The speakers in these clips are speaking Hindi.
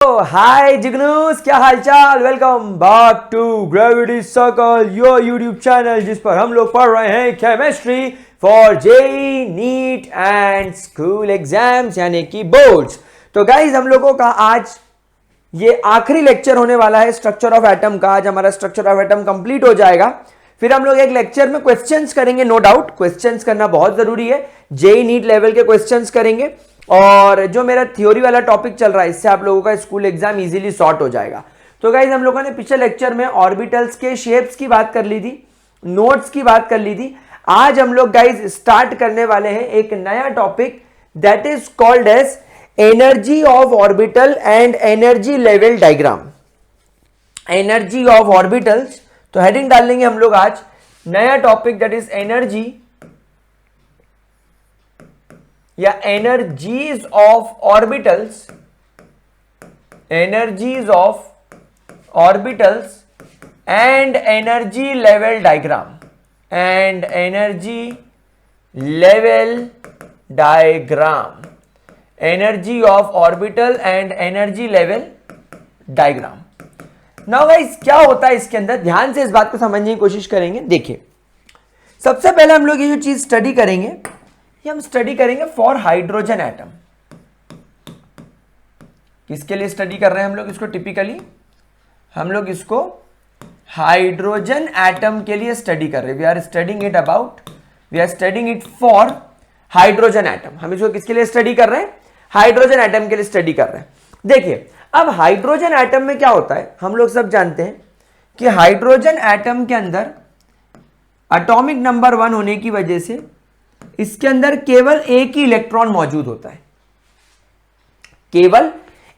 हाय जिग्नूस, क्या हालचाल। Welcome back to Gravity Circle, your YouTube channel जिस पर हम लोग पढ़ रहे हैं chemistry for JEE NEET and school exams यानी कि बोर्ड्स। तो गाइज हम लोगों का आज ये आखिरी लेक्चर होने वाला है स्ट्रक्चर ऑफ एटम का। आज हमारा स्ट्रक्चर ऑफ एटम कंप्लीट हो जाएगा। फिर हम लोग एक लेक्चर में क्वेश्चंस करेंगे। नो डाउट क्वेश्चंस करना बहुत जरूरी है, जेई नीट लेवल के क्वेश्चंस करेंगे। और जो मेरा थ्योरी वाला टॉपिक चल रहा है इससे आप लोगों का स्कूल एग्जाम इजीली सॉर्ट हो जाएगा। तो गाइज हम लोगों ने पिछले लेक्चर में ऑर्बिटल्स के शेप्स की बात कर ली थी, नोड्स की बात कर ली थी। आज हम लोग गाइज स्टार्ट करने वाले हैं एक नया topic that is called as energy of orbital and energy level diagram. Energy of orbitals, तो हेडिंग डाल लेंगे हम लोग आज नया टॉपिक दैट इज एनर्जी या energies of orbitals, energies of orbitals and energy level diagram, and energy level diagram, energy of orbital and energy level diagram. Now guys क्या होता है इसके अंदर, ध्यान से इस बात को समझने की कोशिश करेंगे। देखिए सबसे पहले हम लोग ये जो चीज स्टडी करेंगे ये हम स्टडी करेंगे फॉर हाइड्रोजन एटम। किसके लिए स्टडी कर रहे हैं हम लोग इसको? टिपिकली हम लोग इसको हाइड्रोजन एटम के लिए स्टडी कर रहे हैं। We are studying it for hydrogen atom. हम इसको किसके लिए स्टडी कर रहे हैं? हाइड्रोजन एटम के लिए स्टडी कर रहे हैं। देखिए अब हाइड्रोजन एटम में क्या होता है, हम लोग सब जानते हैं कि हाइड्रोजन एटम के अंदर एटॉमिक नंबर 1 होने की वजह से इसके अंदर केवल एक ही इलेक्ट्रॉन मौजूद होता है, केवल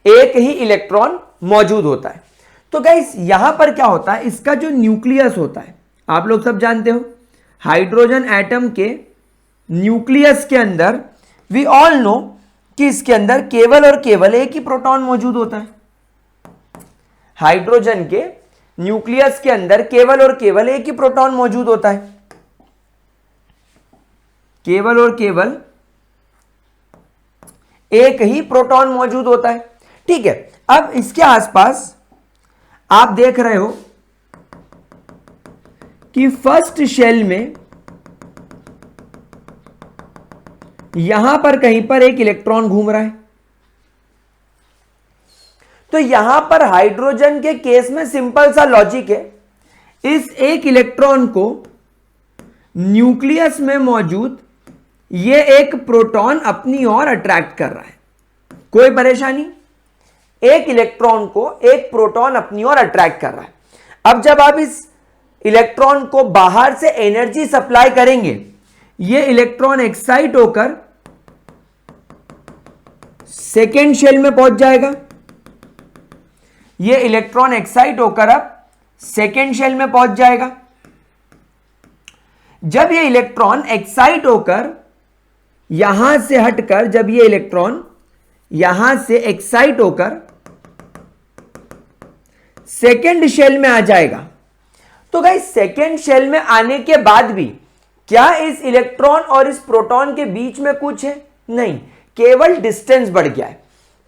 एक ही इलेक्ट्रॉन मौजूद होता है। तो गाइस यहां पर क्या होता है, इसका जो न्यूक्लियस होता है आप लोग सब जानते हो, हाइड्रोजन एटम के न्यूक्लियस के अंदर वी ऑल नो कि इसके अंदर केवल और केवल एक ही प्रोटॉन मौजूद होता है। हाइड्रोजन के न्यूक्लियस के अंदर केवल और केवल एक ही प्रोटॉन मौजूद होता है, केवल और केवल एक ही प्रोटॉन मौजूद होता है। ठीक है, अब इसके आसपास आप देख रहे हो कि फर्स्ट शेल में यहां पर कहीं पर एक इलेक्ट्रॉन घूम रहा है। तो यहां पर हाइड्रोजन के केस में सिंपल सा लॉजिक है, इस एक इलेक्ट्रॉन को न्यूक्लियस में मौजूद ये एक प्रोटॉन अपनी ओर अट्रैक्ट कर रहा है। कोई परेशानी? एक इलेक्ट्रॉन को एक प्रोटॉन अपनी ओर अट्रैक्ट कर रहा है। अब जब आप इस इलेक्ट्रॉन को बाहर से एनर्जी सप्लाई करेंगे, ये इलेक्ट्रॉन एक्साइट होकर सेकेंड शेल में पहुंच जाएगा। ये इलेक्ट्रॉन एक्साइट होकर अब सेकेंड शेल में पहुंच जाएगा। जब ये इलेक्ट्रॉन एक्साइट होकर यहां से हटकर, जब ये इलेक्ट्रॉन यहां से एक्साइट होकर सेकेंड शेल में आ जाएगा, तो गाइस सेकेंड शेल में आने के बाद भी क्या इस इलेक्ट्रॉन और इस प्रोटॉन के बीच में कुछ है? नहीं, केवल डिस्टेंस बढ़ गया है।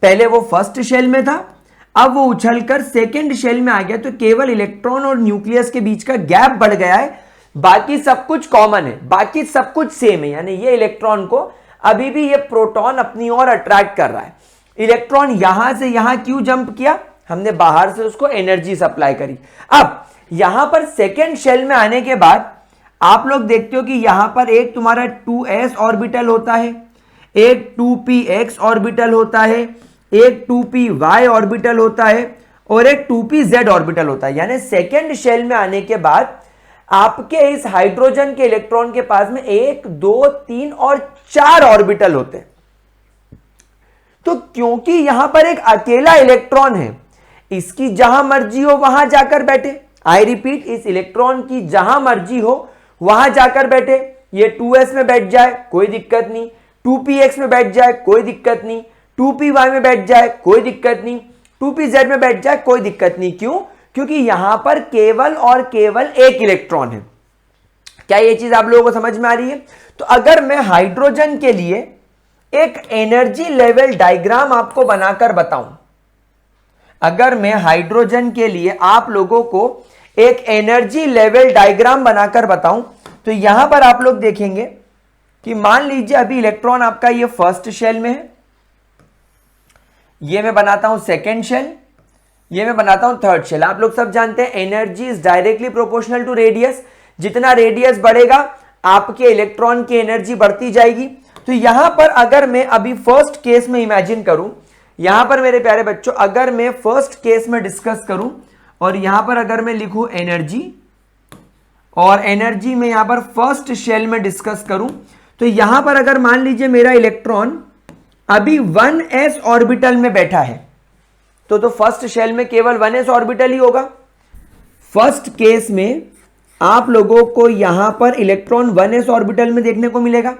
पहले वो फर्स्ट शेल में था, अब वो उछलकर सेकेंड शेल में आ गया, तो केवल इलेक्ट्रॉन और न्यूक्लियस के बीच का गैप बढ़ गया है। बाकी सब कुछ कॉमन है, बाकी सब कुछ सेम है। यानी ये इलेक्ट्रॉन को अभी भी ये प्रोटॉन अपनी ओर अट्रैक्ट कर रहा है। इलेक्ट्रॉन यहां से यहां क्यों जंप किया? हमने बाहर से उसको एनर्जी सप्लाई करी। अब यहां पर सेकेंड शेल में आने के बाद आप लोग देखते हो कि यहां पर एक तुम्हारा 2s ऑर्बिटल होता है, एक 2px ऑर्बिटल होता है, एक 2py ऑर्बिटल होता है और एक 2pz ऑर्बिटल होता है। यानी सेकेंड शेल में आने के बाद आपके इस हाइड्रोजन के इलेक्ट्रॉन के पास में 1 2 3 और 4 ऑर्बिटल होते हैं। तो क्योंकि यहां पर एक अकेला इलेक्ट्रॉन है, इसकी जहां मर्जी हो वहां जाकर बैठे। आई रिपीट, इस इलेक्ट्रॉन की जहां मर्जी हो वहां जाकर बैठे। ये 2s में बैठ जाए कोई दिक्कत नहीं, 2px में बैठ जाए कोई दिक्कत नहीं, 2py में बैठ जाए कोई दिक्कत नहीं, 2pz में बैठ जाए कोई दिक्कत नहीं। क्यों? क्योंकि यहां पर केवल और केवल एक इलेक्ट्रॉन है। क्या ये चीज आप लोगों को समझ में आ रही है? तो अगर मैं हाइड्रोजन के लिए एक एनर्जी लेवल डायग्राम आपको बनाकर बताऊं, अगर मैं हाइड्रोजन के लिए आप लोगों को एक एनर्जी लेवल डायग्राम बनाकर बताऊं, तो यहां पर आप लोग देखेंगे कि मान लीजिए अभी इलेक्ट्रॉन आपका ये फर्स्ट शेल में है, ये मैं बनाता हूं सेकेंड शेल, ये मैं बनाता हूं थर्ड शेल। आप लोग सब जानते हैं energy is directly proportional to radius, जितना रेडियस बढ़ेगा आपके इलेक्ट्रॉन की एनर्जी बढ़ती जाएगी। तो यहां पर अगर मैं अभी फर्स्ट केस में इमेजिन करूं, यहां पर मेरे प्यारे बच्चों अगर मैं फर्स्ट केस में डिस्कस करूं और यहां पर अगर मैं लिखूं एनर्जी, और एनर्जी में यहां पर फर्स्ट शेल में डिस्कस करूं, तो यहां पर अगर मान लीजिए मेरा इलेक्ट्रॉन अभी 1s ऑर्बिटल में बैठा है, तो फर्स्ट शेल में केवल 1s ऑर्बिटल ही होगा। फर्स्ट केस में आप लोगों को यहां पर इलेक्ट्रॉन 1s ऑर्बिटल में देखने को मिलेगा,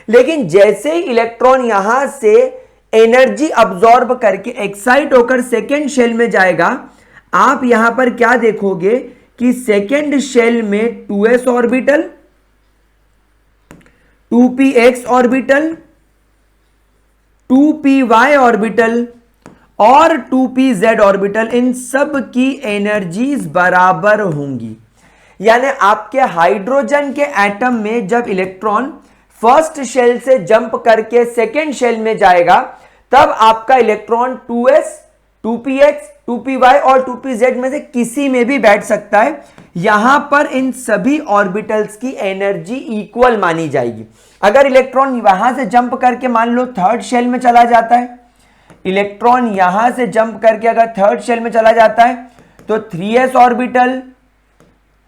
लेकिन जैसे ही इलेक्ट्रॉन यहां से एनर्जी अब्सॉर्ब करके एक्साइट होकर सेकेंड शेल में जाएगा, आप यहां पर क्या देखोगे कि सेकेंड शेल में 2s orbital, 2px orbital, 2py orbital और 2pz ऑर्बिटल, इन सब की एनर्जीज बराबर होंगी। यानी आपके हाइड्रोजन के एटम में जब इलेक्ट्रॉन फर्स्ट शेल से जंप करके सेकेंड शेल में जाएगा, तब आपका इलेक्ट्रॉन 2s, 2px, 2py और 2pz में से किसी में भी बैठ सकता है। यहां पर इन सभी ऑर्बिटल्स की एनर्जी इक्वल मानी जाएगी। अगर इलेक्ट्रॉन वहां से जंप करके मान लो थर्ड शेल में चला जाता है, इलेक्ट्रॉन यहां से जंप करके अगर थर्ड शेल में चला जाता है, तो 3s orbital,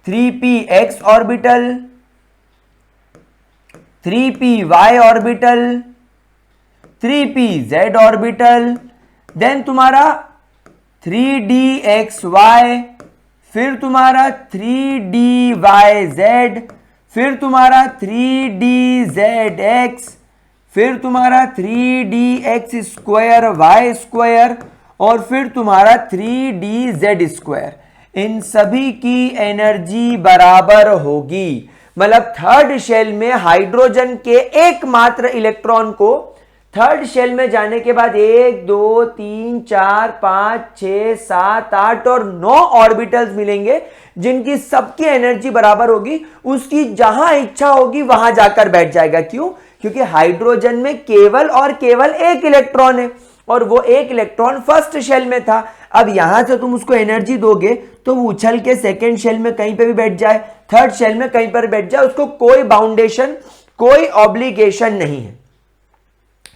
3px orbital, 3py orbital, 3pz orbital, then तुम्हारा 3dxy, फिर तुम्हारा 3dyz, फिर तुम्हारा 3dzx, फिर तुम्हारा 3dx स्क्वायर y स्क्वायर और फिर तुम्हारा 3dz स्क्वायर, इन सभी की एनर्जी बराबर होगी। मतलब थर्ड शेल में हाइड्रोजन के एकमात्र इलेक्ट्रॉन को थर्ड शेल में जाने के बाद 1 2 3 4 5 6 7 8 और 9 ऑर्बिटल्स मिलेंगे, जिनकी सबकी एनर्जी बराबर होगी। उसकी जहां इच्छा होगी वहां जाकर बैठ जाएगा। क्यों? क्योंकि हाइड्रोजन में केवल और केवल एक इलेक्ट्रॉन है और वो एक इलेक्ट्रॉन फर्स्ट शेल में था। अब यहां से तुम उसको एनर्जी दोगे तो वो उछल के सेकेंड शेल में कहीं पे भी बैठ जाए, थर्ड शेल में कहीं पर बैठ जाए, उसको कोई बाउंडेशन, कोई ऑब्लिगेशन नहीं है।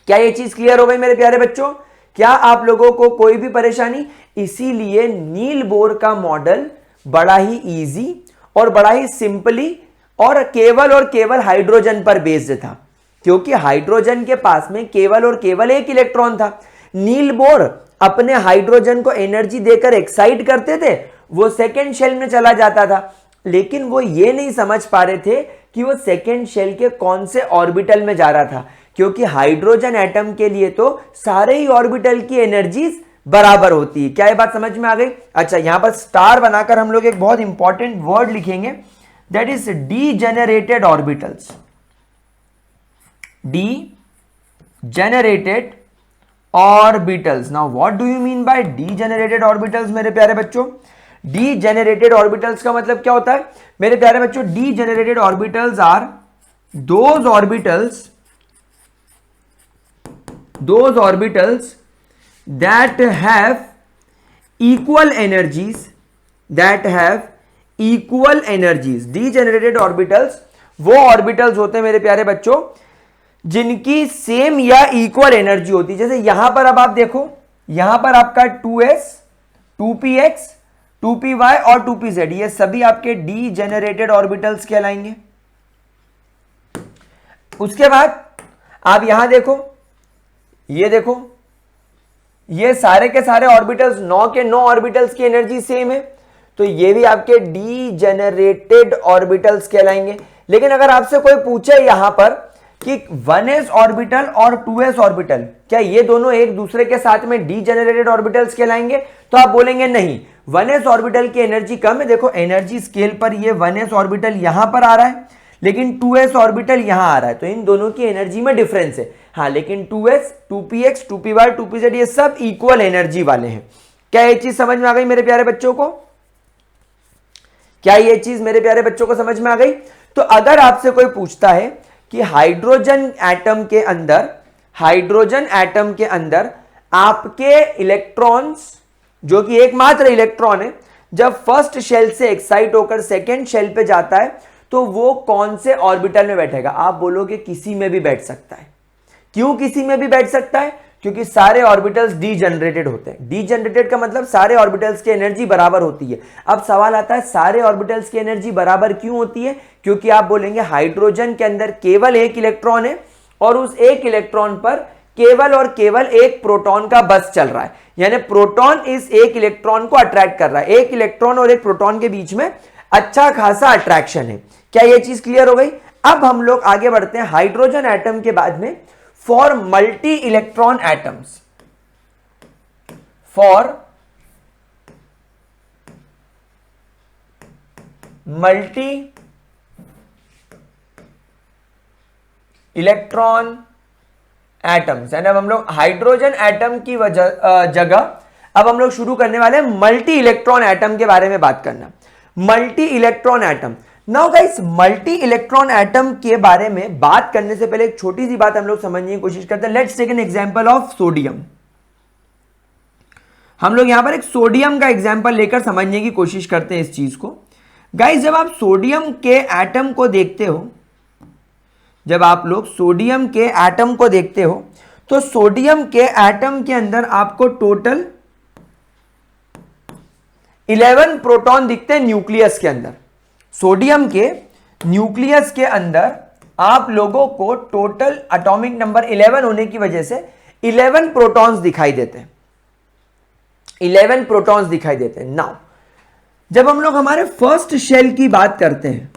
क्या ये चीज क्लियर हो गई मेरे प्यारे बच्चों? क्या आप लोगों को कोई भी परेशानी? इसीलिए नील बोर का मॉडल बड़ा ही इजी और बड़ा ही सिंपली और केवल हाइड्रोजन पर बेस्ड था, क्योंकि हाइड्रोजन के पास में केवल और केवल एक इलेक्ट्रॉन था। नील बोर अपने हाइड्रोजन को एनर्जी देकर एक्साइट करते थे, वो सेकेंड शेल में चला जाता था, लेकिन वो ये नहीं समझ पा रहे थे कि वो सेकेंड शेल के कौन से ऑर्बिटल में जा रहा था, क्योंकि हाइड्रोजन एटम के लिए तो सारे ही ऑर्बिटल की एनर्जीज बराबर होती है। क्या ये बात समझ में आ गई? अच्छा, यहां पर स्टार बनाकर हम लोग एक बहुत इंपॉर्टेंट वर्ड लिखेंगे, that is degenerated orbitals. Degenerated orbitals. Now what do you mean bye degenerated orbitals मेरे प्यारे बच्चों? डीजेनरेटेड ऑर्बिटल्स का मतलब क्या होता है मेरे प्यारे बच्चों? Degenerated orbitals are those orbitals that have equal energies, degenerated orbitals वो ऑर्बिटल्स होते हैं मेरे प्यारे बच्चों जिनकी सेम या इक्वल एनर्जी होती है। जैसे यहां पर अब आप देखो, यहां पर आपका 2s, 2px, 2py और 2pz, ये सभी आपके डीजेनरेटेड ऑर्बिटल्स कहलाएंगे। उसके बाद आप यहां देखो, ये देखो, ये सारे के सारे ऑर्बिटल्स 9 के 9 ऑर्बिटल्स की एनर्जी सेम है, तो ये भी आपके डीजेनरेटेड ऑर्बिटल्स कहलाएंगे। लेकिन अगर आपसे कोई पूछे यहां पर कि 1s ऑर्बिटल और 2s ऑर्बिटल, क्या ये दोनों एक दूसरे के साथ में डीजेनरेटेड ऑर्बिटल्स कहलाएंगे? तो आप बोलेंगे नहीं, 1s ऑर्बिटल की एनर्जी कम है। देखो एनर्जी स्केल पर ये 1s ऑर्बिटल यहां पर आ रहा है, लेकिन 2s ऑर्बिटल यहां आ रहा है, तो इन दोनों की एनर्जी में डिफरेंस है। हाँ, लेकिन 2s, 2px, 2py, 2pz ये सब इक्वल एनर्जी वाले हैं। क्या ये चीज समझ में आ गई मेरे प्यारे बच्चों को? क्या ये चीज मेरे प्यारे बच्चों को समझ में आ गई? तो अगर आपसे कोई पूछता है कि हाइड्रोजन एटम के अंदर आपके इलेक्ट्रॉन्स, जो कि एकमात्र इलेक्ट्रॉन है, जब फर्स्ट शेल से एक्साइट होकर सेकेंड शेल पे जाता है तो वो कौन से ऑर्बिटल में बैठेगा? आप बोलोगे किसी में भी बैठ सकता है। क्यों किसी में भी बैठ सकता है? क्योंकि सारे ऑर्बिटल्स डीजनरेटेड होते हैं। डीजनरेटेड का मतलब सारे ऑर्बिटल्स की एनर्जी बराबर होती है। अब सवाल आता है सारे ऑर्बिटल्स की एनर्जी बराबर क्यों होती है? क्योंकि आप बोलेंगे हाइड्रोजन के अंदर केवल एक इलेक्ट्रॉन है और उस एक इलेक्ट्रॉन पर केवल और केवल एक प्रोटॉन का बस चल रहा है, यानी प्रोटॉन इस एक इलेक्ट्रॉन को अट्रैक्ट कर रहा है। एक इलेक्ट्रॉन और एक प्रोटॉन के बीच में अच्छा खासा अट्रैक्शन है। क्या यह चीज क्लियर हो गई? अब हम लोग आगे बढ़ते हैं हाइड्रोजन एटम के बाद में for multi electron atoms. For multi electron atoms, यानी अब हम लोग हाइड्रोजन एटम की जगह अब हम लोग शुरू करने वाले हैं मल्टी इलेक्ट्रॉन एटम के बारे में बात करना। Multi electron atom. Now guys, multi electron atom के बारे में बात करने से पहले एक छोटी सी बात हम लोग समझने की कोशिश करते हैं। Let's take an example of sodium. हम लोग यहां पर एक सोडियम का एग्जांपल लेकर समझने की कोशिश करते हैं इस चीज को। गाइस, जब आप सोडियम के एटम को देखते हो, जब आप लोग सोडियम के एटम को देखते हो तो सोडियम के एटम के अंदर आपको टोटल 11 प्रोटॉन दिखते हैं न्यूक्लियस के अंदर। सोडियम के न्यूक्लियस के अंदर आप लोगों को टोटल एटॉमिक नंबर 11 होने की वजह से 11 प्रोटॉन्स दिखाई देते हैं। 11 प्रोटॉन्स दिखाई देते हैं। नाउ जब हम लोग हमारे फर्स्ट शेल की बात करते हैं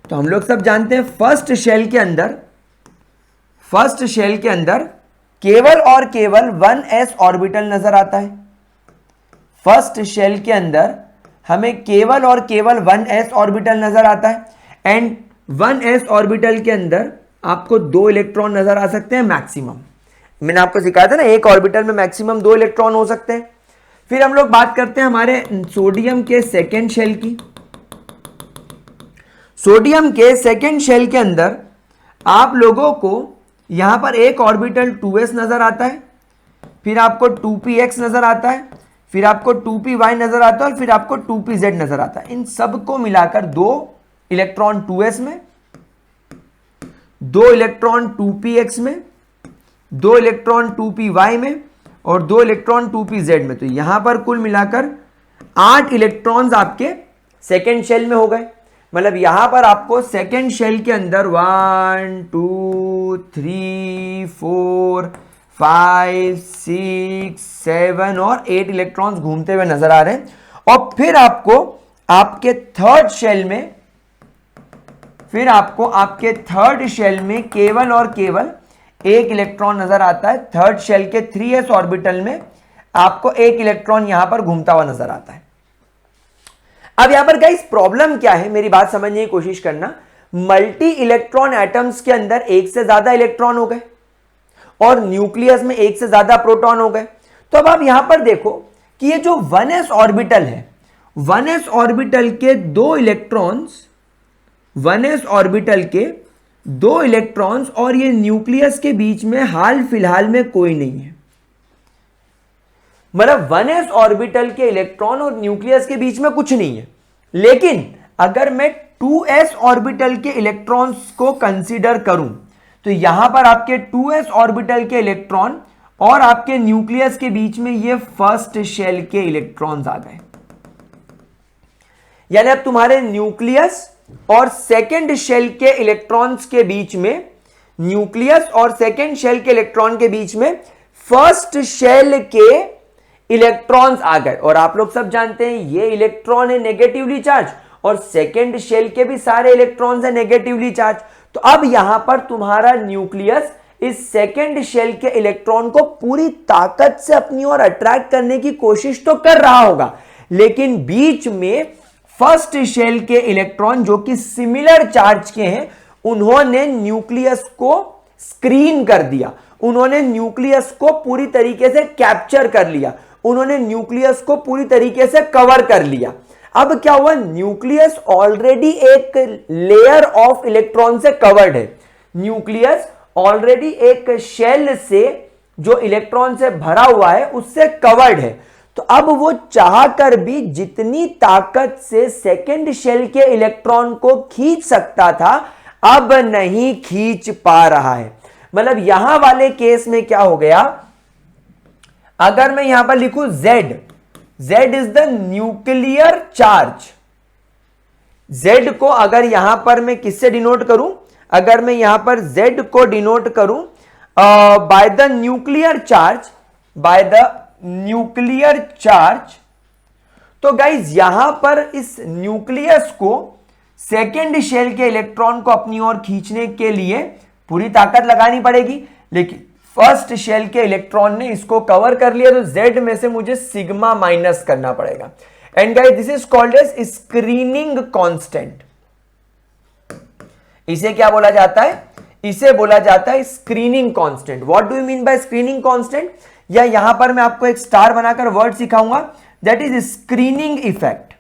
तो हम लोग सब जानते हैं फर्स्ट शेल के अंदर केवल और केवल 1s ऑर्बिटल नजर आता है। फर्स्ट शेल के अंदर हमें केवल और केवल 1s ऑर्बिटल नजर आता है एंड 1s ऑर्बिटल के अंदर आपको 2 इलेक्ट्रॉन नजर आ सकते हैं मैक्सिमम। मैंने आपको सिखाया था ना, एक ऑर्बिटल में मैक्सिमम 2 इलेक्ट्रॉन हो सकते हैं। फिर हम लोग बात करते हैं हमारे सोडियम के सेकेंड शेल की। सोडियम के सेकेंड शेल के अंदर आप लोगों को यहां पर एक ऑर्बिटल 2s नजर आता है, फिर आपको 2px नजर आता है, फिर आपको 2py नजर आता है और फिर आपको 2pz नजर आता है। इन सबको मिलाकर 2 इलेक्ट्रॉन 2s में, 2 इलेक्ट्रॉन 2px में, 2 इलेक्ट्रॉन 2py में और 2 इलेक्ट्रॉन 2pz में। तो यहां पर कुल मिलाकर 8 इलेक्ट्रॉन्स आपके सेकेंड शेल में हो गए। मतलब यहां पर आपको सेकेंड शेल के अंदर 1 2 3 4 5 6 7 और 8 इलेक्ट्रॉन्स घूमते हुए नजर आ रहे हैं। और फिर आपको आपके थर्ड शेल में केवल और केवल एक इलेक्ट्रॉन नजर आता है। थर्ड शेल के 3s ऑर्बिटल में आपको एक इलेक्ट्रॉन यहां पर घूमता हुआ नजर आता है। अब यहां पर गाइस प्रॉब्लम क्या है, मेरी बात समझने की कोशिश करना। मल्टी इलेक्ट्रॉन एटम्स के अंदर एक से ज्यादा इलेक्ट्रॉन हो गए और न्यूक्लियस में एक से ज्यादा प्रोटॉन हो गए। तो अब आप यहां पर देखो कि ये जो 1s ऑर्बिटल है, 1s ऑर्बिटल के 2 इलेक्ट्रॉन्स, 1s ऑर्बिटल के 2 इलेक्ट्रॉन्स और ये न्यूक्लियस के बीच में हाल फिलहाल में कोई नहीं है। मतलब 1s ऑर्बिटल के इलेक्ट्रॉन और न्यूक्लियस के बीच में कुछ नहीं है। लेकिन अगर मैं 2s ऑर्बिटल के इलेक्ट्रॉन्स को कंसीडर करूं तो यहां पर आपके 2s ऑर्बिटल के इलेक्ट्रॉन और आपके न्यूक्लियस के बीच में ये फर्स्ट शेल के इलेक्ट्रॉन्स आ गए। यानी अब तुम्हारे न्यूक्लियस और सेकेंड शेल के इलेक्ट्रॉन्स के बीच में, न्यूक्लियस और सेकेंड शेल के इलेक्ट्रॉन के बीच में फर्स्ट शेल के इलेक्ट्रॉन्स आ गए। और आप लोग सब जानते हैं ये इलेक्ट्रॉन है नेगेटिवली चार्ज और सेकेंड शेल के भी सारे इलेक्ट्रॉन्स है नेगेटिवली चार्ज। तो अब यहां पर तुम्हारा न्यूक्लियस इस सेकेंड शेल के इलेक्ट्रॉन को पूरी ताकत से अपनी ओर अट्रैक्ट करने की कोशिश तो कर रहा होगा, लेकिन बीच में फर्स्ट शेल के इलेक्ट्रॉन जो कि सिमिलर चार्ज के हैं, उन्होंने न्यूक्लियस को स्क्रीन कर दिया, उन्होंने न्यूक्लियस को पूरी तरीके से कैप्चर कर लिया, उन्होंने न्यूक्लियस को पूरी तरीके से कवर कर लिया। अब क्या हुआ, न्यूक्लियस ऑलरेडी एक लेयर ऑफ इलेक्ट्रॉन से कवर्ड है, न्यूक्लियस ऑलरेडी एक शेल से जो इलेक्ट्रॉन से भरा हुआ है उससे कवर्ड है। तो अब वो चाहकर भी जितनी ताकत से सेकेंड शेल के इलेक्ट्रॉन को खींच सकता था अब नहीं खींच पा रहा है। मतलब यहां वाले केस में क्या हो गया, अगर मैं यहां पर लिखूं Z, Z is the nuclear charge, Z को अगर यहां पर मैं किससे डिनोट करूं, अगर मैं यहां पर Z को डिनोट करूं by the nuclear charge, by the nuclear charge, तो गाइज यहां पर इस न्यूक्लियस को सेकेंड शेल के इलेक्ट्रॉन को अपनी ओर खींचने के लिए पूरी ताकत लगानी पड़ेगी, लेकिन फर्स्ट शेल के इलेक्ट्रॉन ने इसको कवर कर लिया, तो Z में से मुझे सिग्मा माइनस करना पड़ेगा। And guys this is called as screening constant. इसे क्या बोला जाता है, इसे बोला जाता है screening constant. What do you mean by screening constant, या यहां पर मैं आपको एक स्टार बनाकर वर्ड सिखाऊंगा, that is screening effect.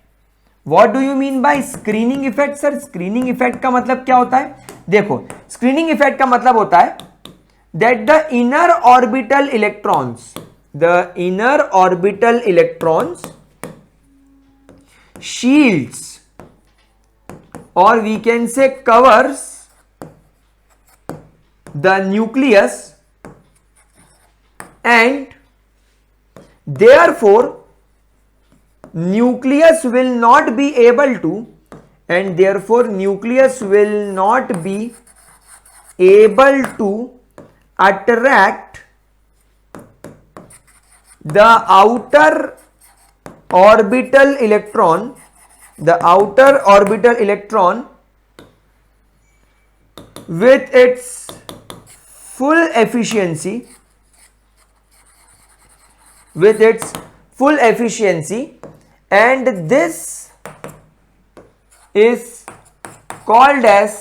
What do you mean by screening effect sir, screening effect का मतलब क्या होता है, देखो स्क्रीनिंग इफेक्ट का मतलब होता है that the inner orbital electrons shields or we can say covers the nucleus and therefore nucleus will not be able to attract the outer orbital electron with its full efficiency, and this is called as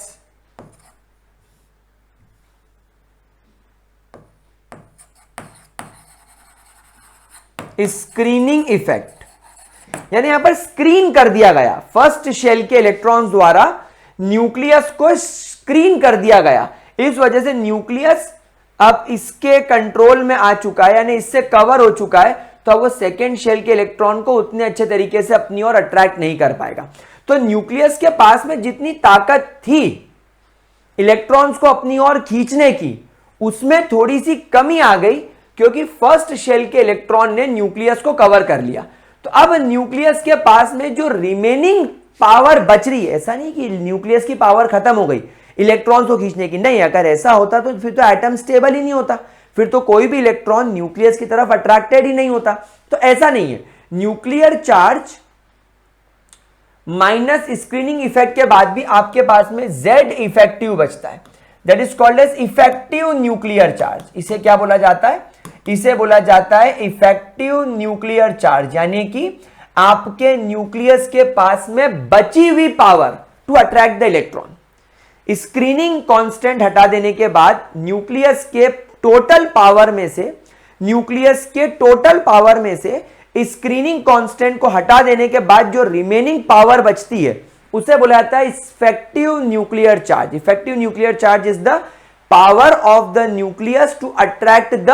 screening effect. यानी यहां पर स्क्रीन कर दिया गया, फर्स्ट शेल के इलेक्ट्रॉन्स द्वारा न्यूक्लियस को स्क्रीन कर दिया गया, इस वजह से न्यूक्लियस अब इसके कंट्रोल में आ चुका है, यानी इससे कवर हो चुका है, तो अब वो सेकेंड शेल के इलेक्ट्रॉन को उतने अच्छे तरीके से अपनी ओर अट्रैक्ट नहीं कर पाएगा। तो न्यूक्लियस के पास में जितनी ताकत थी इलेक्ट्रॉन्स को अपनी ओर खींचने की, उसमें थोड़ी सी कमी आ गई, क्योंकि फर्स्ट शेल के इलेक्ट्रॉन ने न्यूक्लियस को कवर कर लिया। तो अब न्यूक्लियस के पास में जो रिमेनिंग पावर बच रही है, ऐसा नहीं कि न्यूक्लियस की पावर खत्म हो गई इलेक्ट्रॉन्स को खींचने की, नहीं, अगर ऐसा होता तो फिर तो एटम स्टेबल ही नहीं होता, फिर तो कोई भी इलेक्ट्रॉन न्यूक्लियस की तरफ अट्रैक्टेड ही नहीं होता। तो ऐसा नहीं है, nuclear charge minus screening effect के बाद भी आपके पास में Z इफेक्टिव बचता है, that is called as effective nuclear charge. इसे क्या बोला जाता है, इसे बोला जाता है इफेक्टिव न्यूक्लियर चार्ज, यानी कि आपके न्यूक्लियस के पास में बची हुई power to attract the electron. Screening constant हटा देने के बाद न्यूक्लियस के टोटल पावर में से स्क्रीनिंग कांस्टेंट को हटा देने के बाद जो रिमेनिंग पावर बचती है उसे बोला जाता है effective nuclear charge. Effective nuclear charge is the power of the nucleus to attract the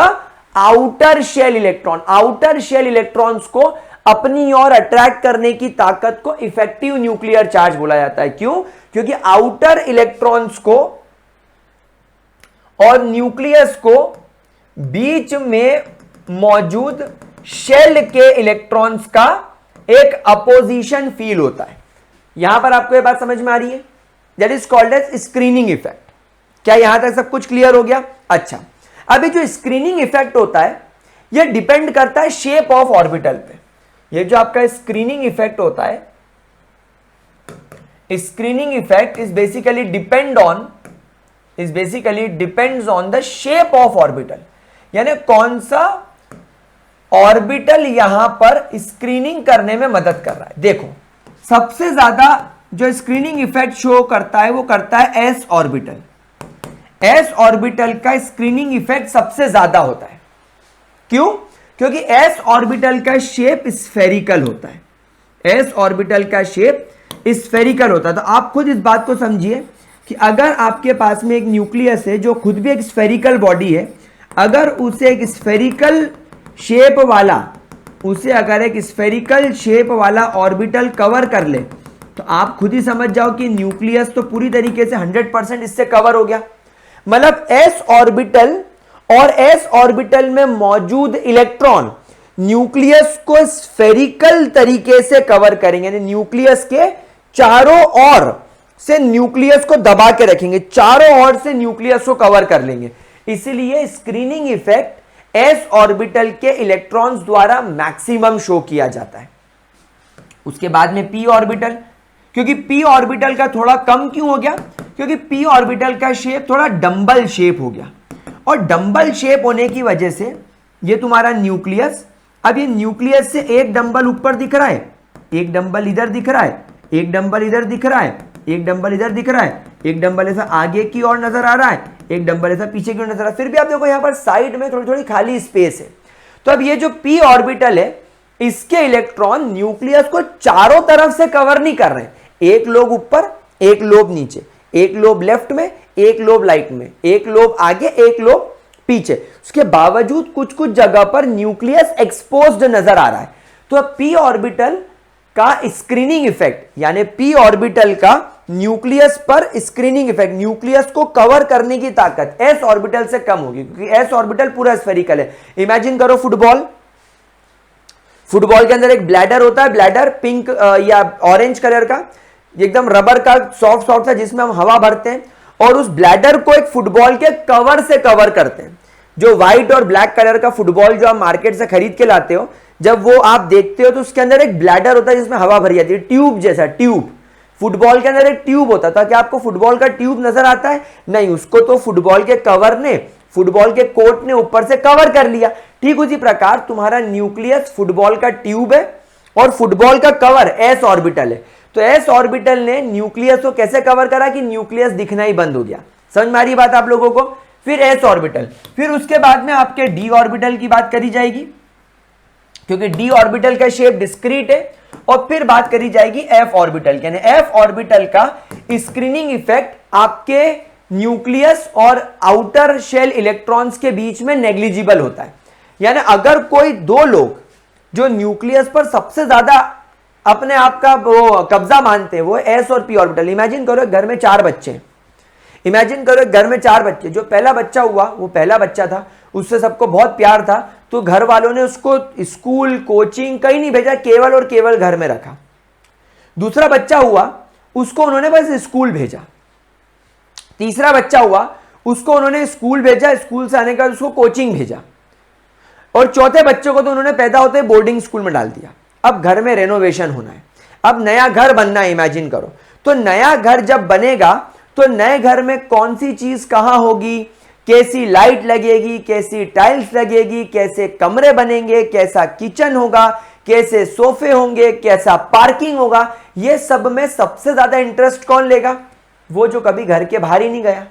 outer shell electron. Outer shell electrons को अपनी ओर अट्रैक्ट करने की ताकत को इफेक्टिव न्यूक्लियर चार्ज बोला जाता है। क्यों? क्योंकि आउटर इलेक्ट्रॉन्स को और न्यूक्लियस को बीच में मौजूद शेल के इलेक्ट्रॉन्स का एक अपोजिशन फील होता है। यहां पर आपको यह बात समझ में आ रही है? That is called as screening effect. क्या यहां तक सब कुछ क्लियर हो गया? अच्छा, अभी जो स्क्रीनिंग इफेक्ट होता है यह डिपेंड करता है शेप ऑफ ऑर्बिटल पे। ये जो आपका स्क्रीनिंग इफेक्ट होता है, screening effect is basically depends on the shape of orbital, यानी कौन सा ऑर्बिटल यहां पर स्क्रीनिंग करने में मदद कर रहा है। देखो, सबसे ज्यादा जो स्क्रीनिंग इफेक्ट शो करता है वो करता है एस ऑर्बिटल। एस ऑर्बिटल का स्क्रीनिंग इफेक्ट सबसे ज्यादा होता है। क्यों? क्योंकि s ऑर्बिटल का शेप स्फेरिकल होता है, s ऑर्बिटल का शेप स्फेरिकल होता है। तो आप खुद इस बात को समझिए कि अगर आपके पास में एक न्यूक्लियस है जो खुद भी एक स्फेरिकल बॉडी है, अगर उसे एक स्फेरिकल शेप वाला ऑर्बिटल कवर कर ले, तो आप खुद ही समझ जाओ कि न्यूक्लियस तो पूरी तरीके से 100% इससे कवर हो गया। मतलब s ऑर्बिटल और s ऑर्बिटल में मौजूद इलेक्ट्रॉन न्यूक्लियस को स्फेरिकल तरीके से कवर करेंगे, यानी न्यूक्लियस के चारों ओर से न्यूक्लियस को दबा के रखेंगे, चारों ओर से न्यूक्लियस को कवर कर लेंगे। इसलिए स्क्रीनिंग इफेक्ट s ऑर्बिटल के इलेक्ट्रॉन्स द्वारा मैक्सिमम शो किया जाता है। उसके बाद में p ऑर्बिटल, क्योंकि p ऑर्बिटल का थोड़ा कम क्यों हो गया, क्योंकि p ऑर्बिटल का शेप थोड़ा डंबल शेप हो गया, और डंबल शेप होने की वजह से ये तुम्हारा न्यूक्लियस, अब ये न्यूक्लियस से एक डंबल ऊपर दिख रहा है, एक डंबल इधर दिख रहा है, एक डंबल इधर दिख रहा है, एक डंबल इधर दिख रहा है, एक डंबल ऐसा आगे की ओर नजर आ रहा है, एक डंबल ऐसा पीछे की ओर नजर आ रहा है। फिर भी आप देखो यहां पर साइड में थोड़ी थोड़ी खाली स्पेस है। तो अब ये जो p ऑर्बिटल है, इसके इलेक्ट्रॉन न्यूक्लियस को चारों तरफ से कवर नहीं कर रहे हैं, एक लोब ऊपर, एक लोब नीचे, एक लोब लेफ्ट में, एक लोब राइट में, एक लोब आगे, एक लोब पीछे। उसके बावजूद कुछ कुछ जगह पर न्यूक्लियस एक्सपोज्ड नजर आ रहा है। तो p ऑर्बिटल का स्क्रीनिंग इफेक्ट, यानी p ऑर्बिटल का न्यूक्लियस पर स्क्रीनिंग इफेक्ट, न्यूक्लियस को कवर करने की ताकत s ऑर्बिटल से कम होगी, क्योंकि s ऑर्बिटल पूरा स्फेरिकल है। इमेजिन करो फुटबॉल के अंदर एक ब्लैडर होता है, ब्लैडर पिंक या ऑरेंज कलर का, एकदम रबर का सॉफ्ट सा, जिसमें हम हवा भरते हैं, और उस ब्लैडर को एक फुटबॉल के कवर से कवर करते हैं। जो व्हाइट और ब्लैक कलर का फुटबॉल जो आप मार्केट से खरीद के लाते हो, जब वो आप देखते हो तो उसके अंदर एक ब्लैडर होता है जिसमें हवा भरी जाती है, ट्यूब जैसा, ट्यूब। फुटबॉल के अंदर एक ट्यूब होता था, क्या आपको फुटबॉल का ट्यूब नजर आता है? नहीं, उसको तो फुटबॉल के कवर ने, फुटबॉल के कोर्ट ने ऊपर से कवर कर लिया। ठीक उसी प्रकार तुम्हारा न्यूक्लियस फुटबॉल का ट्यूब है और फुटबॉल का कवर s ऑर्बिटल है। तो s ऑर्बिटल ने न्यूक्लियस को कैसे कवर करा कि न्यूक्लियस दिखना ही बंद हो गया। समझ में आ रही बात आप लोगों को? फिर s ऑर्बिटल, फिर उसके बाद में आपके d ऑर्बिटल की बात करी जाएगी, क्योंकि d ऑर्बिटल का शेप डिस्क्रीट है, और फिर बात करी जाएगी f ऑर्बिटल, यानी f ऑर्बिटल का स्क्रीनिंग इफेक्ट आपके न्यूक्लियस और आउटर शेल इलेक्ट्रॉन्स के बीच में नेग्लिजिबल होता है। यानी अगर कोई दो लोग जो न्यूक्लियस पर सबसे ज्यादा अपने आप का वो कब्जा मानते हैं, वो s और p ऑर्बिटल। इमेजिन करो घर में 4 बच्चे हैं, इमेजिन करो घर में 4 बच्चे, जो पहला बच्चा हुआ वो पहला बच्चा था, उससे सबको बहुत प्यार था, तो घर वालों ने उसको स्कूल कोचिंग कहीं नहीं भेजा, केवल और केवल घर में रखा। दूसरा बच्चा हुआ, उसको उन्होंने बस स्कूल भेजा। तीसरा बच्चा हुआ, उसको उन्होंने स्कूल भेजा, स्कूल से आने के बाद उसको कोचिंग भेजा, और चौथे बच्चे को तो उन्होंने पैदा होते बोर्डिंग स्कूल में डाल दिया। अब घर में रेनोवेशन होना है, अब नया घर बनना है, इमेजिन करो। तो नया घर जब बनेगा तो नए घर में कौन सी चीज कहां होगी, कैसी लाइट लगेगी, कैसी टाइल्स लगेगी, कैसे कमरे बनेंगे, कैसा किचन होगा, कैसे सोफे होंगे, कैसा पार्किंग होगा, ये सब में सबसे ज्यादा इंटरेस्ट कौन लेगा? वो जो कभी घर के बाहर ही नहीं गया,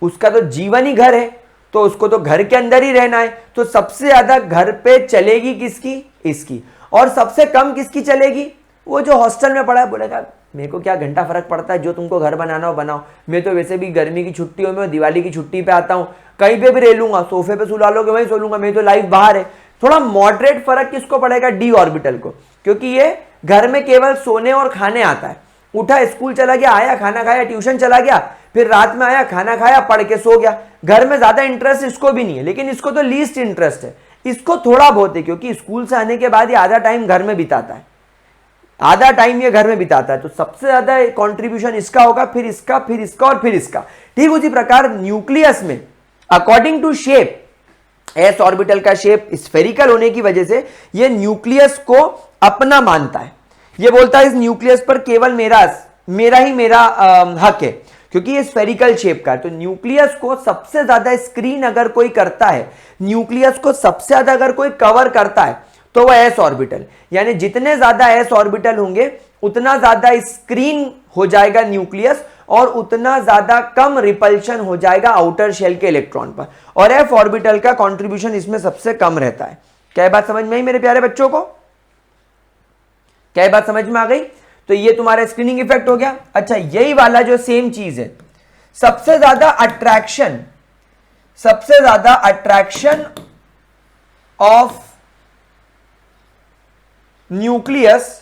उसका तो जीवन ही घर है, तो उसको तो घर के अंदर ही रहना है। तो सबसे ज्यादा घर पे चलेगी किसकी? इसकी। और सबसे कम किसकी चलेगी? वो जो हॉस्टल में पड़ा है, बोलेगा मेरे को क्या घंटा फर्क पड़ता है, जो तुमको घर बनाना हो बनाओ, मैं तो वैसे भी गर्मी की छुट्टियों में, दिवाली की छुट्टी पे आता हूँ, कहीं पे भी रह लूंगा, सोफे पे सुला लोगे वहीं सो लूंगा, मेरी तो लाइफ बाहर है। थोड़ा मॉडरेट फर्क किसको पड़ेगा? डी ऑर्बिटल को, क्योंकि ये घर में केवल सोने और खाने आता है। उठा, स्कूल चला गया, आया, खाना खाया, ट्यूशन चला गया, फिर रात में आया, खाना खाया, पढ़ के सो गया। घर में ज्यादा इंटरेस्ट इसको भी नहीं है, लेकिन इसको तो लीस्ट इंटरेस्ट है, इसको थोड़ा बहुत है, क्योंकि स्कूल से आने के बाद ये आधा टाइम घर में बिताता है, आधा टाइम ये घर में बिताता है। तो सबसे ज्यादा कंट्रीब्यूशन इसका होगा, फिर इसका, फिर इसका और फिर इसका। ठीक उसी प्रकार न्यूक्लियस में according to shape, S orbital का शेप स्फेरिकल होने की वजह से ये न्यूक्लियस को अपना मानता है, ये बोलता है इस न्यूक्लियस पर केवल मेरा हक है, क्योंकि ये स्फेरिकल शेप का है। तो न्यूक्लियस को सबसे ज्यादा स्क्रीन अगर कोई करता है, न्यूक्लियस को सबसे ज्यादा अगर कोई कवर करता है, तो वह एस ऑर्बिटल, यानी जितने ज्यादा एस ऑर्बिटल होंगे उतना ज्यादा स्क्रीन हो जाएगा न्यूक्लियस, और उतना ज्यादा कम रिपल्शन हो जाएगा आउटर शेल के इलेक्ट्रॉन पर, और एफ ऑर्बिटल का कंट्रीब्यूशन इसमें सबसे कम रहता है। क्या बात समझ में आई मेरे प्यारे बच्चों को? क्या बात समझ में आ गई? तो ये तुम्हारा स्क्रीनिंग इफेक्ट हो गया। अच्छा, यही वाला जो सेम चीज है, सबसे ज्यादा attraction of nucleus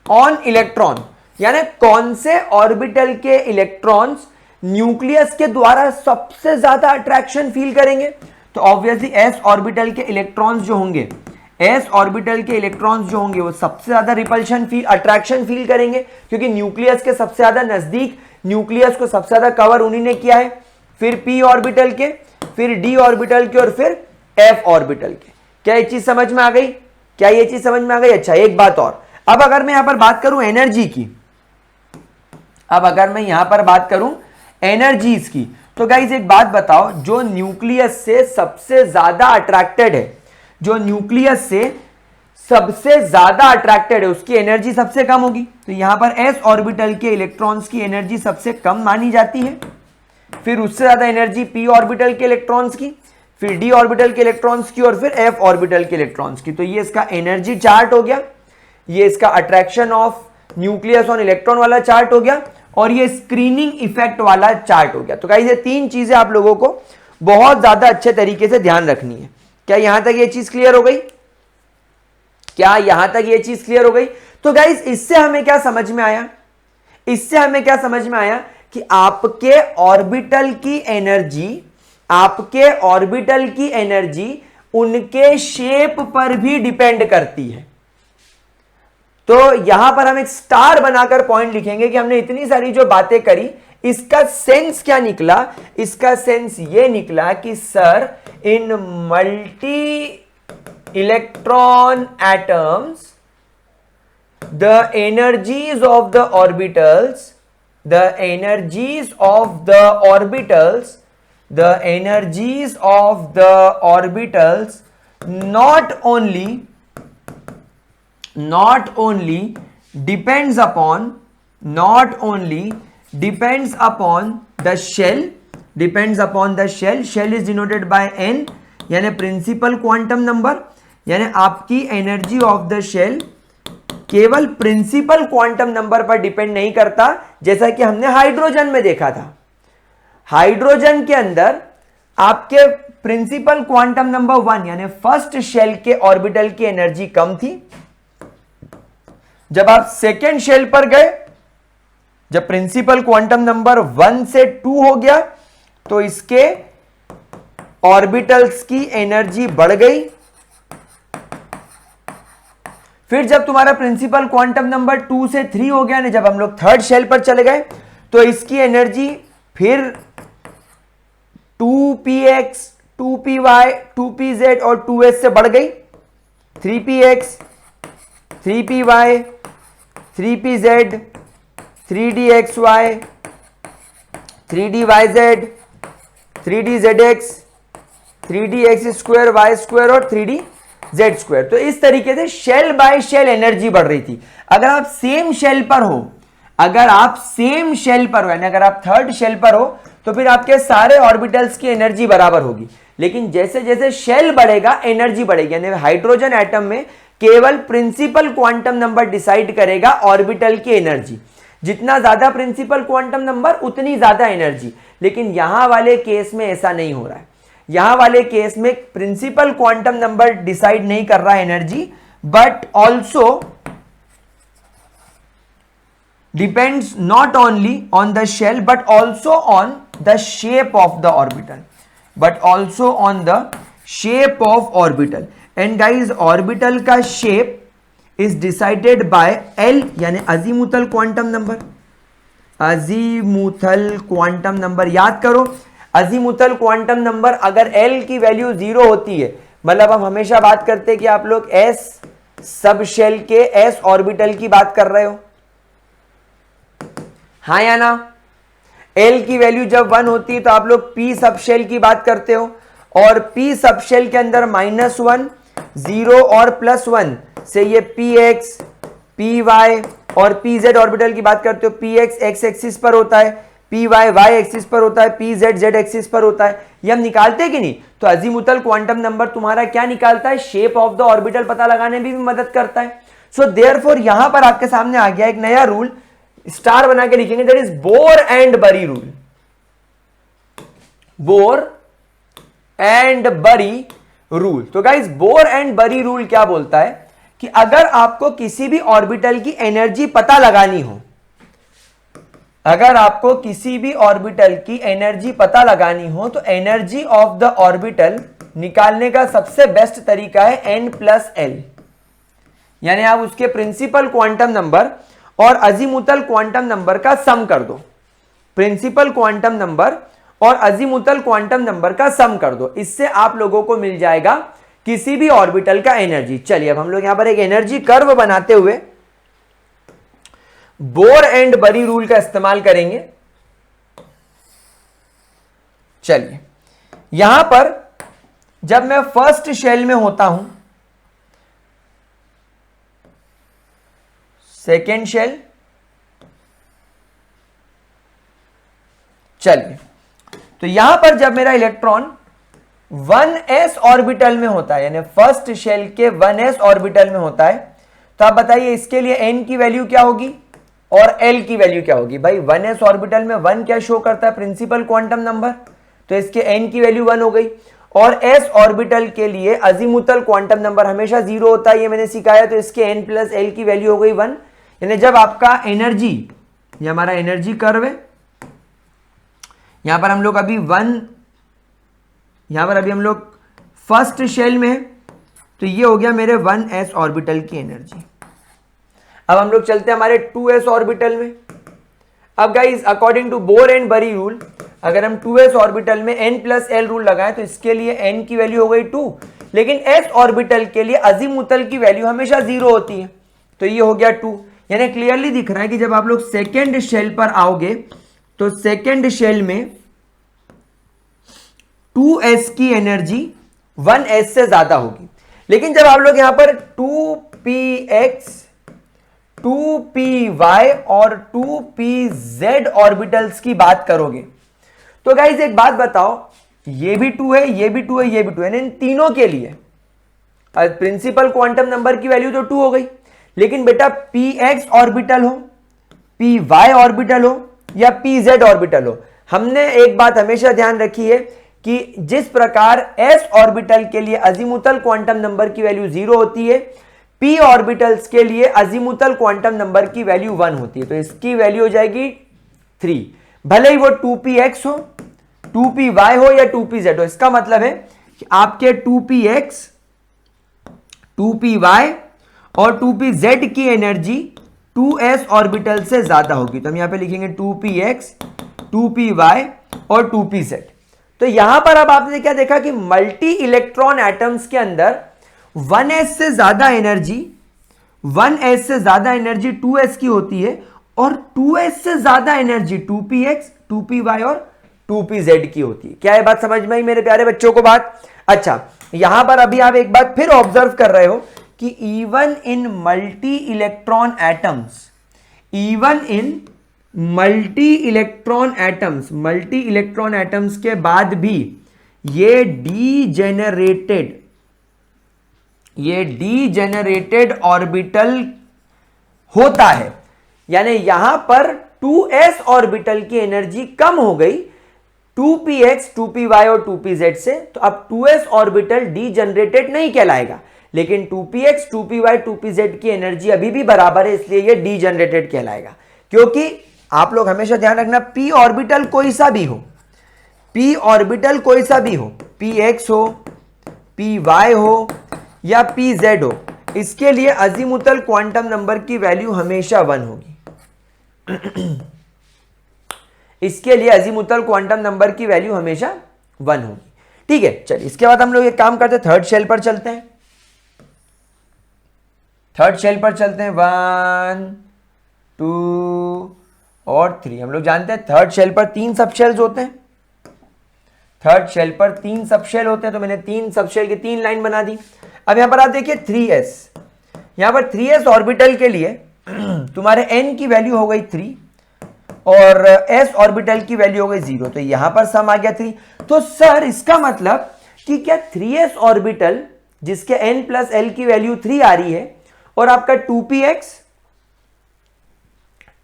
on electron, यानी कौन से ऑर्बिटल के इलेक्ट्रॉन्स न्यूक्लियस के द्वारा सबसे ज्यादा अट्रैक्शन फील करेंगे? तो ऑब्वियसली एस ऑर्बिटल के इलेक्ट्रॉन्स जो होंगे, वो सबसे ज्यादा रिपल्शन अट्रैक्शन फील करेंगे, क्योंकि न्यूक्लियस के सबसे ज्यादा नजदीक, न्यूक्लियस को सबसे ज्यादा कवर उन्हीं ने किया है, फिर पी ऑर्बिटल के, फिर डी ऑर्बिटल के, और फिर एफ ऑर्बिटल के। क्या ये चीज समझ में आ गई? अच्छा, एक बात और, अब अगर मैं यहां पर बात करूं एनर्जी की, एनर्जीज की, तो गाइस एक बात बताओ, जो न्यूक्लियस से सबसे ज्यादा अट्रैक्टेड है, उसकी एनर्जी सबसे कम होगी। तो यहां पर एस ऑर्बिटल के इलेक्ट्रॉन्स की एनर्जी सबसे कम मानी जाती है, फिर उससे ज्यादा एनर्जी पी ऑर्बिटल के इलेक्ट्रॉन्स की, फिर डी ऑर्बिटल के इलेक्ट्रॉन्स की, और फिर एफ ऑर्बिटल के इलेक्ट्रॉन्स की। तो ये इसका एनर्जी चार्ट हो गया, ये इसका attraction of nucleus on electron वाला चार्ट हो गया, और ये स्क्रीनिंग इफेक्ट वाला चार्ट हो गया। तो गाइस ये तीन चीजें आप लोगों को बहुत ज्यादा अच्छे तरीके से ध्यान रखनी है। क्या यहां तक ये चीज क्लियर हो गई? तो गाइस इससे हमें क्या समझ में आया? कि आपके ऑर्बिटल की एनर्जी उनके शेप पर भी डिपेंड करती है। तो यहां पर हम एक स्टार बनाकर पॉइंट लिखेंगे कि हमने इतनी सारी जो बातें करी, इसका सेंस क्या निकला? इसका सेंस ये निकला कि sir, in multi electron atoms, the energies of the orbitals not only depends upon the shell, shell is denoted by n, यानी प्रिंसिपल क्वांटम नंबर, यानी आपकी एनर्जी ऑफ द शेल केवल प्रिंसिपल क्वांटम नंबर पर डिपेंड नहीं करता, जैसा कि हमने हाइड्रोजन में देखा था। हाइड्रोजन के अंदर आपके प्रिंसिपल क्वांटम नंबर 1 यानी फर्स्ट शेल के ऑर्बिटल की एनर्जी कम थी। जब आप सेकेंड शेल पर गए, जब प्रिंसिपल क्वांटम नंबर 1 से 2 हो गया, तो इसके ऑर्बिटल्स की एनर्जी बढ़ गई। फिर जब तुम्हारा प्रिंसिपल क्वांटम नंबर 2 से 3 हो गया ना, जब हम लोग थर्ड शेल पर चले गए, तो इसकी एनर्जी फिर 2px, 2py, 2pz और 2s से बढ़ गई। 3px, 3py, 3pz, 3dxy, 3dyz, 3dzx, 3dx square Y square और 3dz स्क्वायर। तो इस तरीके से शेल बाय शेल एनर्जी बढ़ रही थी। अगर आप सेम शेल पर हो, यानी अगर आप थर्ड शेल पर हो, तो फिर आपके सारे ऑर्बिटल्स की एनर्जी बराबर होगी। लेकिन जैसे जैसे शेल बढ़ेगा, एनर्जी बढ़ेगी। यानी हाइड्रोजन एटम में केवल प्रिंसिपल क्वांटम नंबर डिसाइड करेगा ऑर्बिटल की एनर्जी। जितना ज्यादा प्रिंसिपल क्वांटम नंबर, उतनी ज्यादा एनर्जी। लेकिन यहां वाले केस में ऐसा नहीं हो रहा है। यहां वाले केस में प्रिंसिपल क्वांटम नंबर डिसाइड नहीं कर रहा है energy, but also depends not only on the shell but also on the shape of the orbital, and guys orbital का shape is decided by L यानी अजीमुथल क्वांटम नंबर। याद करो, अजीमुथल क्वांटम नंबर अगर L की वैल्यू 0 होती है, मतलब हम हमेशा बात करते हैं कि आप लोग S सब शेल के S ऑर्बिटल की बात कर रहे हो, हाँ या ना। L की वैल्यू जब 1 होती है तो आप लोग P सब शेल की बात करते हो, और P सब शेल के अंदर -1, 0 और +1 से ये px, py और pz ऑर्बिटल की बात करते हो। px x एक्सिस पर होता है, py y एक्सिस पर होता है, pz z एक्सिस पर होता है। ये हम निकालते कि नहीं? तो अजीमुथल क्वांटम नंबर तुम्हारा क्या निकालता है? शेप ऑफ द ऑर्बिटल पता लगाने में भी मदद करता है। सो देयरफॉर यहां पर आपके सामने आ गया एक नया रूल, स्टार बना के लिखेंगे, that is bore and Bury rule. Bore and Bury rule. तो guys bore and Bury rule क्या बोलता है कि अगर आपको किसी भी ऑर्बिटल की एनर्जी पता लगानी हो, अगर आपको किसी भी ऑर्बिटल की एनर्जी पता लगानी हो तो एनर्जी ऑफ द ऑर्बिटल निकालने का सबसे बेस्ट तरीका है n+l, यानी आप उसके प्रिंसिपल क्वांटम नंबर और अजीमुथल क्वांटम नंबर का सम कर दो। प्रिंसिपल क्वांटम नंबर और अजीमुथल क्वांटम नंबर का सम कर दो, इससे आप लोगों को मिल जाएगा किसी भी ऑर्बिटल का एनर्जी। चलिए अब हम लोग यहां पर एक एनर्जी कर्व बनाते हुए बोर एंड बरी रूल का इस्तेमाल करेंगे। चलिए यहां पर जब मैं फर्स्ट शेल में होता हूं, सेकेंड शेल, चलिए तो यहां पर जब मेरा इलेक्ट्रॉन 1s ऑर्बिटल में होता है, यानी फर्स्ट शेल के 1s ऑर्बिटल में होता है, तो आप बताइए इसके लिए n की वैल्यू क्या होगी और l की वैल्यू क्या होगी? भाई 1s ऑर्बिटल में 1 क्या शो करता है? प्रिंसिपल क्वांटम नंबर, तो इसके n की वैल्यू 1 हो गई। और s ऑर्बिटल के लिए अजीमुथल क्वांटम नंबर हमेशा 0 होता है, ये मैंने सिखाया, तो इसके n+l की वैल्यू हो गई 1। यानी जब आपका एनर्जी, ये हमारा एनर्जी कर्व है, यहां पर हम लोग अभी हम लोग फर्स्ट शेल में है, तो ये हो गया मेरे 1s ऑर्बिटल की एनर्जी। अब हम लोग चलते हैं हमारे 2s ऑर्बिटल में। अब guys according to Bohr and Bury rule, अगर हम 2s ऑर्बिटल में n+l रूल लगाएं तो इसके लिए n की वैल्यू हो गई 2, लेकिन s ऑर्बिटल के लिए अजीमुथल की वैल्यू हमेशा 0 होती है, तो ये हो गया 2। यानी क्लियरली दिख रहा है कि जब आप लोग सेकेंड शेल पर आओगे तो सेकेंड शेल में 2s की एनर्जी 1s से ज्यादा होगी। लेकिन जब आप लोग यहां पर 2px, 2py और 2pz ऑर्बिटल्स की बात करोगे तो गाइज एक बात बताओ, ये भी 2 है, ये भी 2 है, ये भी 2 है, इन तीनों के लिए प्रिंसिपल क्वांटम नंबर की वैल्यू तो 2 हो गई, लेकिन बेटा px ऑर्बिटल हो, py ऑर्बिटल हो या pz ऑर्बिटल हो, हमने एक बात हमेशा ध्यान रखी है कि जिस प्रकार s ऑर्बिटल के लिए अजीमुथल क्वांटम नंबर की वैल्यू 0 होती है, p ऑर्बिटल्स के लिए अजीमुथल क्वांटम नंबर की वैल्यू 1 होती है, तो इसकी वैल्यू हो जाएगी 3। भले ही वो 2px हो, 2py हो या 2pz हो, इसका मतलब है कि आपके 2px, 2py और 2pz की एनर्जी 2s ऑर्बिटल से ज्यादा होगी। तो हम यहां पे लिखेंगे 2px, 2py और 2pz। तो यहां पर अब आपने क्या देखा कि मल्टी इलेक्ट्रॉन एटम्स के अंदर 1s से ज्यादा एनर्जी 2s की होती है और 2s से ज्यादा एनर्जी 2px, 2py और 2pz की होती है। क्या ये बात समझ में आई मेरे प्यारे बच्चों को बात? अच्छा, यहां पर अभी आप एक बात फिर ऑब्जर्व कर रहे हो कि even in multi electron atoms, even in multi electron atoms के बाद भी ये डीजेनरेटेड ऑर्बिटल होता है। यानी यहां पर 2s ऑर्बिटल की एनर्जी कम हो गई 2px, 2py और 2pz से, तो अब 2s ऑर्बिटल डीजेनरेटेड नहीं कहलाएगा, लेकिन 2px, 2py, 2pz की एनर्जी अभी भी बराबर है, इसलिए ये डीजेनरेटेड कहलाएगा। क्योंकि आप लोग हमेशा ध्यान रखना, p ऑर्बिटल कोई सा भी हो, px हो, py हो या pz हो, इसके लिए अजीमुथल क्वांटम नंबर की वैल्यू हमेशा 1 होगी। इसके लिए अजीमुथल क्वांटम नंबर की वैल्यू हमेशा 1 होगी। ठीक है, चलिए इसके बाद हम लोग एक काम करते हैं, थर्ड शेल पर चलते हैं। 1, 2 और 3। हम लोग जानते हैं थर्ड शेल पर 3 सबशेल्स होते हैं। तो मैंने 3 सबशेल की 3 लाइन बना दी। अब यहां पर आप देखिए 3s, यहां पर 3s ऑर्बिटल के लिए तुम्हारे n की वैल्यू हो गई 3 और s ऑर्बिटल की वैल्यू हो गई 0, तो यहां पर सम आ गया 3। तो सर इसका मतलब कि क्या 3s ऑर्बिटल जिसके n प्लस l की वैल्यू 3 आ रही है और आपका 2px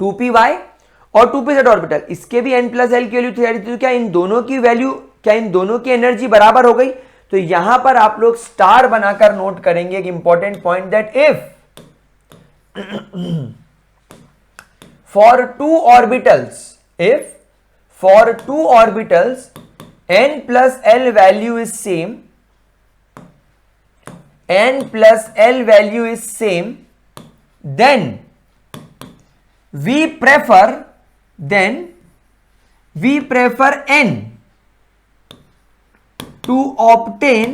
2py और 2pz ऑर्बिटल इसके भी n प्लस l की वैल्यू 3 आ रही थी, तो क्या इन दोनों की वैल्यू, क्या इन दोनों की एनर्जी बराबर हो गई? तो यहां पर आप लोग स्टार बनाकर नोट करेंगे एक important point, that if for two orbitals, if for two orbitals n plus l value is same, n plus l value is same, then we prefer n to obtain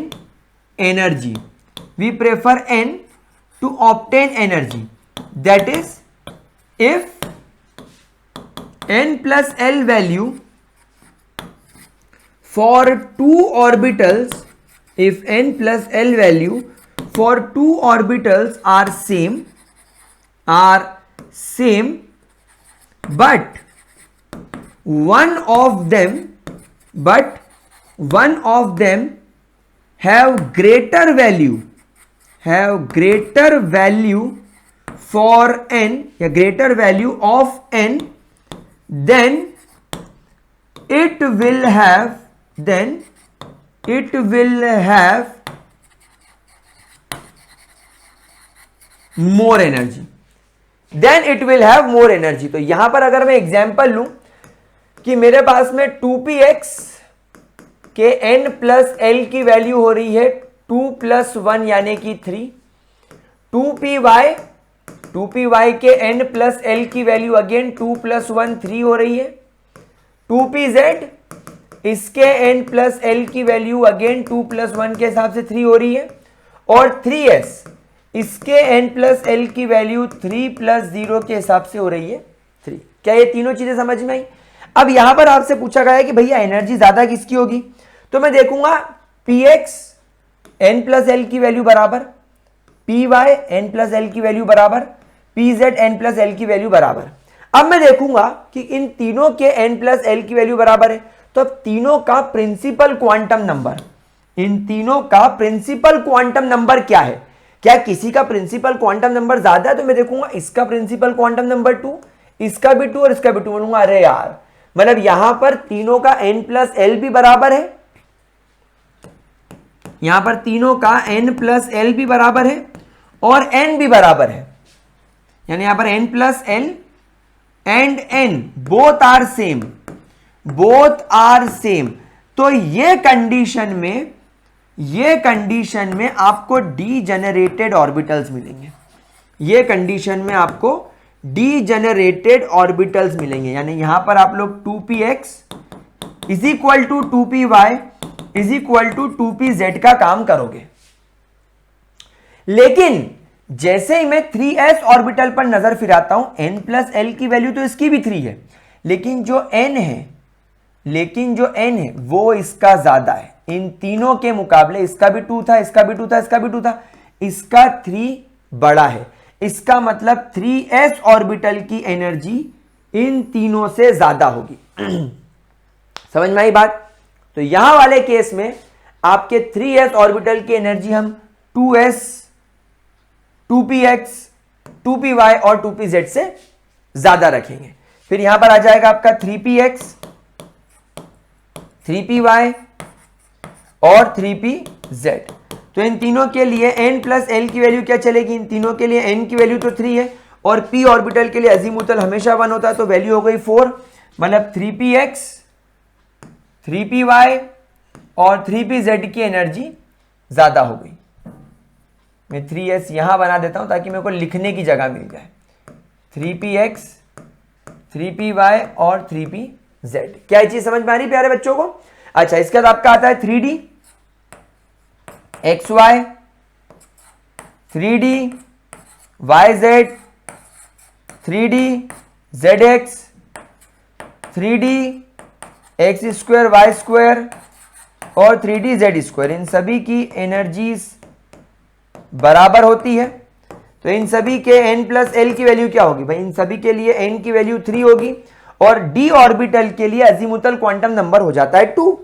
energy. We prefer n to obtain energy. That is, if n plus l value for two orbitals, if n plus l value for two orbitals are same, but one of them have greater value for n, या greater value of n, then it will have more energy. तो यहां पर अगर मैं एग्जांपल लूं कि मेरे पास में 2px के n प्लस l की वैल्यू हो रही है 2 प्लस 1 यानी कि 3, 2py के n प्लस l की वैल्यू अगेन 2 प्लस 1 3 हो रही है, 2pz इसके n प्लस l की वैल्यू अगेन 2 प्लस 1 के हिसाब से 3 हो रही है, और 3s इसके n प्लस l की वैल्यू 3 प्लस 0 के हिसाब से हो रही है 3। क्या ये तीनों चीजें समझ में आई? अब यहां पर आपसे पूछा गया है कि भैया एनर्जी ज्यादा किसकी होगी, तो मैं देखूंगा px n प्लस l की वैल्यू बराबर, py n प्लस l की वैल्यू बराबर, pz n प्लस l की वैल्यू बराबर। अब मैं देखूंगा कि इन तीनों के n प्लस l की वैल्यू बराबर है, तो अब तीनों का प्रिंसिपल क्वांटम नंबर, इन तीनों का प्रिंसिपल क्वांटम नंबर क्या है? क्या किसी का प्रिंसिपल क्वांटम नंबर ज्यादा है, तो मैं देखूंगा इसका प्रिंसिपल क्वांटम नंबर 2, इसका भी 2 और इसका भी 2। बोलूंगा अरे यार, मतलब यहां पर तीनों का n प्लस l भी बराबर है, यहां पर तीनों का n प्लस l भी बराबर है और n भी बराबर है, यानी यहां पर n plus l and n both are same. तो ये कंडीशन में आपको डीजेनरेटेड ऑर्बिटल्स मिलेंगे, ये कंडीशन में आपको डीजेनरेटेड ऑर्बिटल्स मिलेंगे, यानी यहां पर आप लोग 2px is equal to 2py is equal to 2pz का काम करोगे। लेकिन जैसे ही मैं 3s ऑर्बिटल पर नजर फिराता हूं, n प्लस l की वैल्यू तो इसकी भी 3 है, लेकिन जो n है वो इसका ज्यादा है, इन तीनों के मुकाबले। इसका भी 2 था, इसका भी 2 था, इसका भी 2 था, इसका 3 बड़ा है। इसका मतलब 3s ऑर्बिटल की एनर्जी इन तीनों से ज्यादा होगी। समझ में आई बात? तो यहां वाले केस में आपके 3s ऑर्बिटल की एनर्जी हम 2s 2px 2py और 2pz से ज्यादा रखेंगे। फिर यहां पर आ जाएगा आपका 3px 3py और 3pz। तो इन तीनों के लिए n प्लस l की वैल्यू क्या चलेगी? इन तीनों के लिए n की वैल्यू तो 3 है और p ऑर्बिटल के लिए अजीमुथल हमेशा 1 होता है, तो वैल्यू हो गई 4, मतलब 3px 3py और 3pz की एनर्जी ज्यादा हो गई। मैं 3s यहां बना देता हूं ताकि मेरे को लिखने की जगह मिल जाए। 3px 3py और 3pz। क्या ये चीज समझ में आ रही प्यारे बच्चों को? अच्छा, इसके बाद आपका आता है 3d xy 3d yz 3d zx 3d x square y square और 3d z स्क्वायर। इन सभी की एनर्जीज बराबर होती है, तो इन सभी के n प्लस l की वैल्यू क्या होगी भाई? इन सभी के लिए n की वैल्यू 3 होगी और d ऑर्बिटल के लिए अजीमुथल क्वांटम नंबर हो जाता है 2,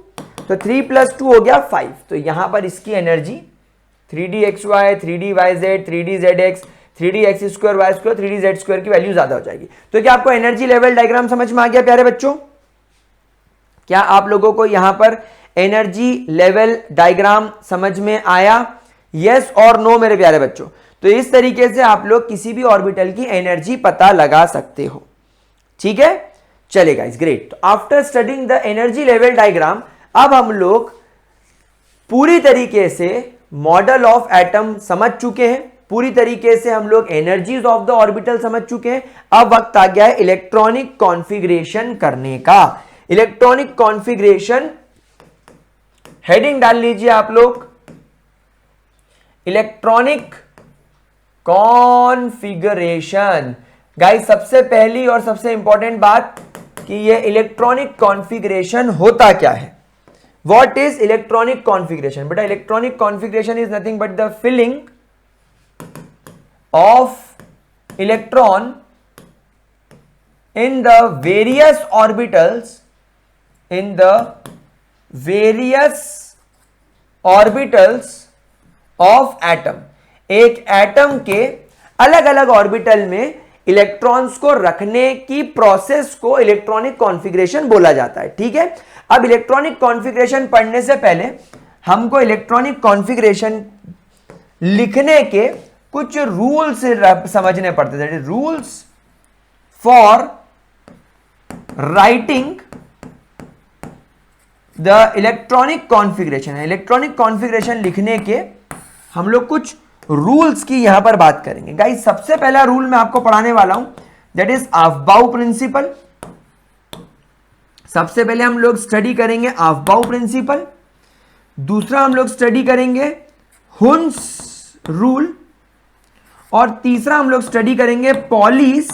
तो 3 + 2 हो गया 5। तो यहां पर इसकी energy 3dxy 3dyz 3dzx 3dx2y2 3dz2 की वैल्यू ज्यादा हो जाएगी। तो क्या आपको एनर्जी लेवल डायग्राम समझ में आ गया प्यारे बच्चों? क्या आप लोगों को यहां पर एनर्जी लेवल डायग्राम समझ में आया? यस और नो मेरे प्यारे बच्चों। तो इस तरीके से आप लोग किसी भी ऑर्बिटल की एनर्जी पता लगा सकते हो। ठीक है, चलेगा इस ग्रेट। तो after studying the energy level diagram, अब हम लोग पूरी तरीके से मॉडल ऑफ एटम समझ चुके हैं, पूरी तरीके से हम लोग एनर्जीज ऑफ द ऑर्बिटल समझ चुके हैं। अब वक्त आ गया है इलेक्ट्रॉनिक कॉन्फ़िगरेशन करने का। इलेक्ट्रॉनिक कॉन्फ़िगरेशन हेडिंग डाल लीजिए आप लोग, इलेक्ट्रॉनिक कॉन्फ़िगरेशन। गाइस सबसे पहली और सबसे इंपॉर्टेंट बात कि ये इलेक्ट्रॉनिक कॉन्फ़िगरेशन होता क्या है। What is electronic configuration? बेटा electronic configuration is nothing but the filling of electron in the various orbitals of atom। एक एटम के अलग अलग ऑर्बिटल में इलेक्ट्रॉन्स को रखने की प्रोसेस को इलेक्ट्रॉनिक कॉन्फ़िगरेशन बोला जाता है। ठीक है, अब इलेक्ट्रॉनिक कॉन्फ़िगरेशन पढ़ने से पहले हमको इलेक्ट्रॉनिक कॉन्फ़िगरेशन लिखने के कुछ रूल्स समझने पड़ते थे। Rules for writing the electronic configuration. Electronic configuration लिखने के हम लोग कुछ रूल्स की यहां पर बात करेंगे। गाइस सबसे पहला रूल मैं आपको पढ़ाने वाला हूं, दैट इज अफबाउ प्रिंसिपल। सबसे पहले हम लोग स्टडी करेंगे अफबाउ प्रिंसिपल, दूसरा हम लोग स्टडी करेंगे हुन्स रूल, और तीसरा हम लोग स्टडी करेंगे पॉलीस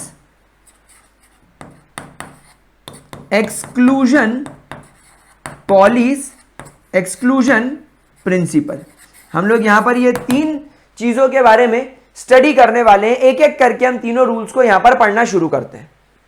एक्सक्लूजन प्रिंसिपल। हम लोग यहां पर ये तीन चीजों के बारे में स्टडी करने वाले हैं। एक एक करके हम तीनों रूल्स को यहां पर पढ़ना शुरू करते हैं।